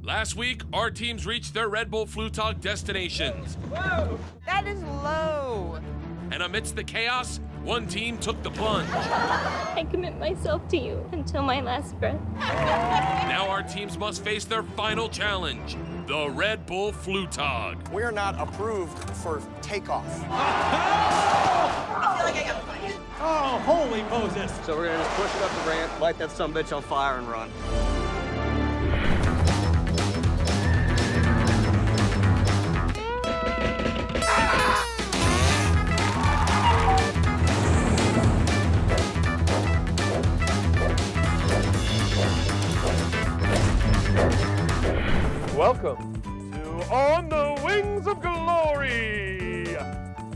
Last week, our teams reached their Red Bull FluTog destinations. Whoa! That is low. And amidst the chaos, one team took the plunge. I commit myself to you until my last breath. Now our teams must face their final challenge, the Red Bull FluTog. We're not approved for takeoff. I feel like I got fired. Oh, holy Moses. So we're gonna just push it up the ramp, light that sumbitch on fire, and run. Welcome to On the Wings of Glory,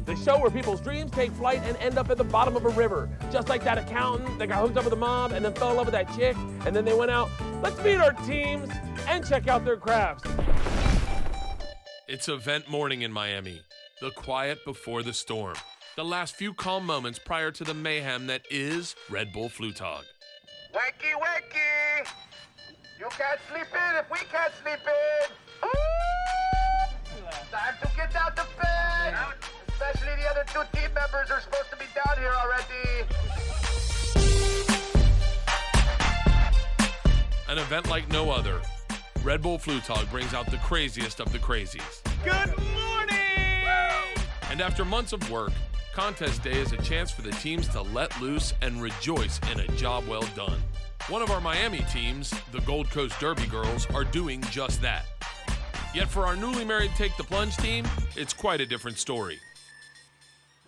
the show where people's dreams take flight and end up at the bottom of a river. Just like that accountant that got hooked up with the mob and then fell in love with that chick, and then they went out. Let's meet our teams and check out their crafts. It's event morning in Miami, the quiet before the storm, the last few calm moments prior to the mayhem that is Red Bull FluTog. Wakey, wakey! You can't sleep in if we can't sleep in! Time to get out of bed! Especially the other two team members are supposed to be down here already! An event like no other. Red Bull FluTog brings out the craziest of the crazies. Good morning! And after months of work, Contest Day is a chance for the teams to let loose and rejoice in a job well done. One of our Miami teams, the Gold Coast Derby Girls, are doing just that. Yet for our newly married Take the Plunge team, it's quite a different story.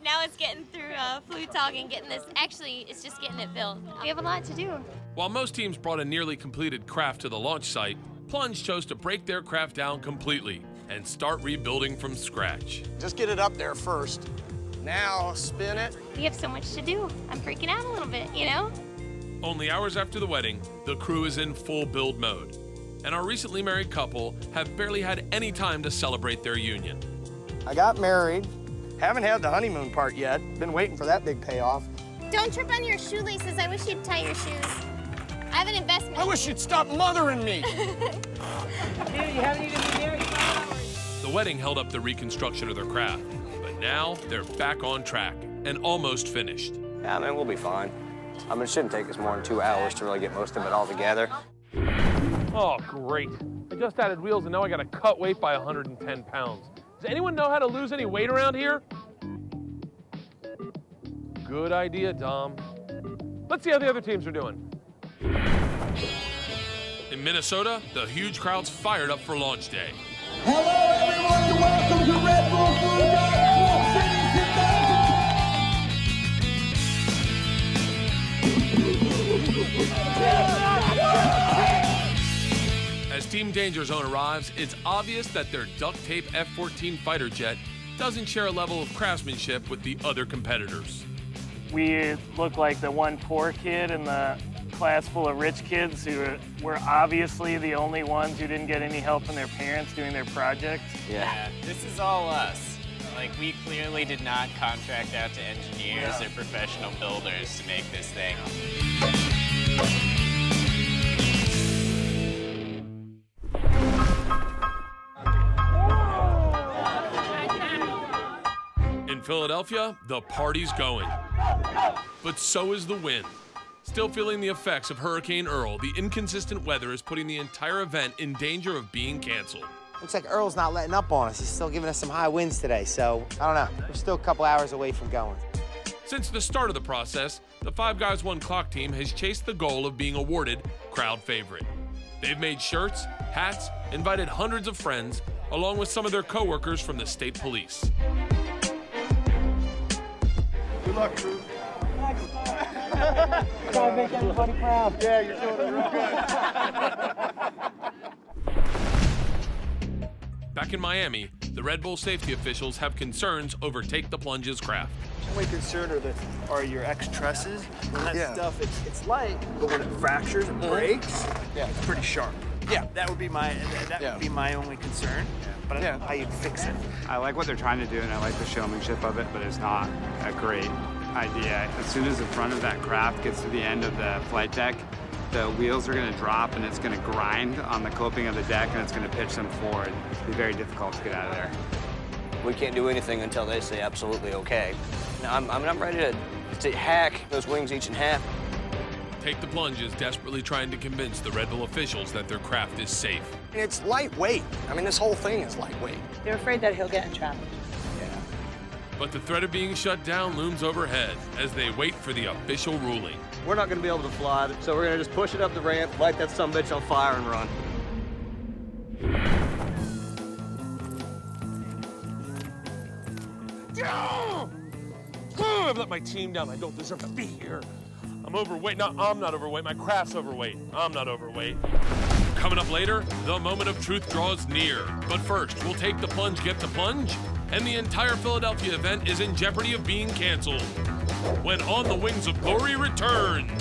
Now it's getting through FluTog and getting this. Actually, it's just getting it built. We have a lot to do. While most teams brought a nearly completed craft to the launch site, Plunge chose to break their craft down completely and start rebuilding from scratch. Just get it up there first. Now spin it. We have so much to do. I'm freaking out a little bit, you know? Only hours after the wedding, the crew is in full build mode. And our recently married couple have barely had any time to celebrate their union. I got married. Haven't had the honeymoon part yet. Been waiting for that big payoff. Don't trip on your shoelaces. I wish you'd tie your shoes. I have an investment. I wish you'd stop mothering me. Dude, you haven't even been married 5 hours. The wedding held up the reconstruction of their craft, but now they're back on track and almost finished. Yeah, man, we'll be fine. I mean, it shouldn't take us more than 2 hours to really get most of it all together. Oh, great. I just added wheels and now I gotta cut weight by 110 pounds. Does anyone know how to lose any weight around here? Good idea, Dom. Let's see how the other teams are doing. In Minnesota, the huge crowd's fired up for launch day. Hello, everyone, and welcome to Red Bull As Team Danger Zone arrives, it's obvious that their duct tape F-14 fighter jet doesn't share a level of craftsmanship with the other competitors. We look like the one poor kid in the class full of rich kids who were obviously the only ones who didn't get any help from their parents doing their project. Yeah, this is all us. Like, we clearly did not contract out to engineers or professional builders to make this thing. In Philadelphia, the party's going. But so is the wind. Still feeling the effects of Hurricane Earl, the inconsistent weather is putting the entire event in danger of being canceled. Looks like Earl's not letting up on us. He's still giving us some high winds today, so I don't know. We're still a couple hours away from going. Since the start of the process, the 5 Guys 1 Clock team has chased the goal of being awarded crowd favorite. They've made shirts, hats, invited hundreds of friends, along with some of their co-workers from the state police. Good luck, crew. Try to make everybody proud. Yeah, you're doing it real good. Back in Miami, the Red Bull safety officials have concerns over Take the Plunge's craft. Only concern are your X trusses. When that stuff, it's light, but when it fractures and breaks, it's pretty sharp. Yeah. That would be my only concern. But I don't know how you'd fix it. I like what they're trying to do, and I like the showmanship of it, but it's not a great idea. As soon as the front of that craft gets to the end of the flight deck, the wheels are going to drop and it's going to grind on the coping of the deck and it's going to pitch them forward. It'll be very difficult to get out of there. We can't do anything until they say absolutely okay. I'm ready to hack those wings each in half. Take the Plunge is desperately trying to convince the Red Bull officials that their craft is safe. And it's lightweight. I mean, this whole thing is lightweight. They're afraid that he'll get in trouble. But the threat of being shut down looms overhead as they wait for the official ruling. We're not going to be able to fly, so we're going to just push it up the ramp, light that sumbitch on fire, and run. I've let my team down. I don't deserve to be here. I'm overweight. No, I'm not overweight. My craft's overweight. I'm not overweight. Coming up later, the moment of truth draws near. But first, will Take the Plunge get the plunge? And the entire Philadelphia event is in jeopardy of being canceled when On the Wings of Glory returns.